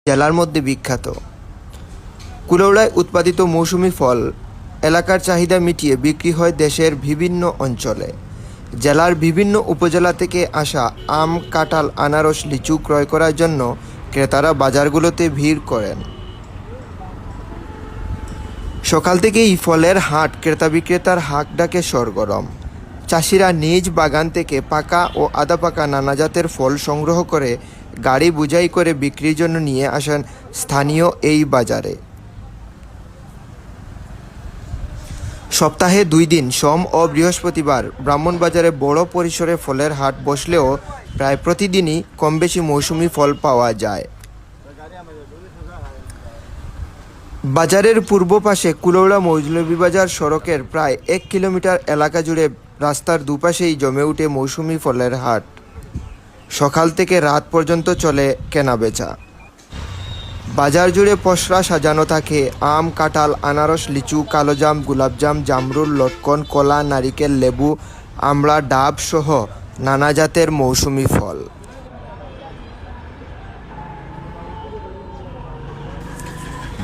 জেলার মধ্যে বিখ্যাত। কুলাউড়ায় উৎপাদিত মৌসুমি ফল এলাকার চাহিদা মিটিয়ে বিক্রি হয় দেশের বিভিন্ন অঞ্চলে। জেলার বিভিন্ন উপজেলা থেকে আসা আম, কাঁঠাল, আনারস, লিচু ক্রয় করার জন্য ক্রেতারা বাজারগুলোতে ভিড় করেন। সকাল থেকেই ফলের হাট ক্রেতা বিক্রেতার হাঁক ডাকে সরগরম। চাষিরা নিজ বাগান থেকে পাকা ও আধা পাকা নানা জাতের ফল সংগ্রহ করে গাড়ি বোঝাই করে বিক্রির জন্য নিয়ে আসেন স্থানীয় এই বাজারে। সপ্তাহে 2 দিন সোম ও বৃহস্পতিবার ব্রাহ্মণবাজারে বড় পরিসরে ফলের হাট বসলেও প্রায় প্রতিদিনই কমবেশি মৌসুমি ফল পাওয়া যায়। বাজারের পূর্ব পাশে কুলাউড়া মৌলভীবাজার সড়কের প্রায় 1 কিলোমিটার এলাকা জুড়ে রাস্তার দুপাশেই জমে ওঠে মৌসুমি ফলের হাট। সকাল থেকে রাত পর্যন্ত চলে কেনাবেচা। বাজার জুড়ে পসরা সাজানো থাকে আম, কাঁঠাল, আনারস, লিচু, কালোজাম, গোলাপজাম, জামরুল, লটকন, কলা, নারিকেল, লেবু, আমড়া, ডাব সহ নানা জাতের মৌসুমি ফল।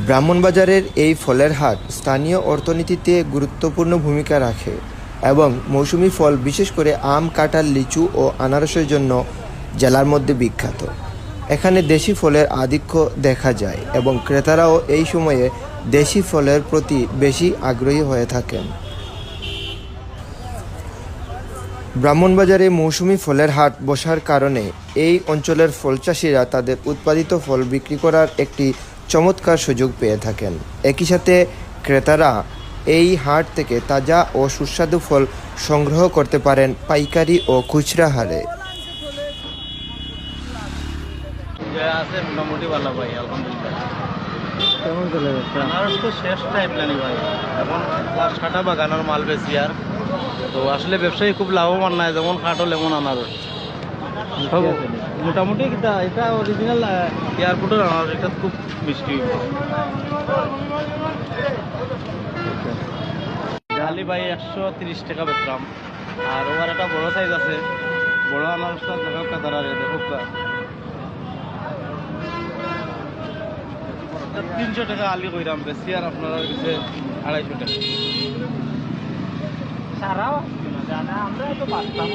ব্রাহ্মণবাজারের এই ফলের হাট স্থানীয় অর্থনীতিতে গুরুত্বপূর্ণ ভূমিকা রাখে এবং মৌসুমি ফল বিশেষ করে আম, কাঁঠাল, লিচু ও আনারসের জন্য জেলার মধ্যে বিখ্যাত। এখানে দেশি ফলের আধিক্য দেখা যায় এবং ক্রেতারাও এই সময়ে দেশি ফলের প্রতি বেশি আগ্রহী হয়ে থাকেন। ব্রাহ্মণবাজারে মৌসুমি ফলের হাট বসার কারণে এই অঞ্চলের ফল চাষিরা তাদের উৎপাদিত ফল বিক্রি করার একটি চমৎকার সুযোগ পেয়ে থাকেন। একই সাথে ক্রেতারা এই হাট থেকে তাজা ও সুস্বাদু ফল সংগ্রহ করতে পারেন পাইকারি ও খুচরা হারে। আছে মোটামুটি ভালো ভাই, আলহামদুলিল্লাহ। কেমন চলে যাচ্ছে? আনারস তো শেষ টাইপ জানি ভাই, এখন লাস্ট কাটা বাগানোর মাল বেশি আর তো আসলে ব্যবসায়ী খুব লাভবান নাই, যেমন কাঠল এমন আনারস সব মোটামুটি। এটা অরিজিনাল এয়ারপোর্টের আনারস, এটা খুব মিষ্টি। ডালি ভাই 130 টাকা বেচলাম। আর ওর একটা বড় সাইজ আছে, বড় আনারসটা দেখা দাঁড়া দেখো 300 টাকা আলি কইরাম বেশি, আর আপনারা কাছে 250 টাকা সারাও জানা। আমরা তো বাঁচতাম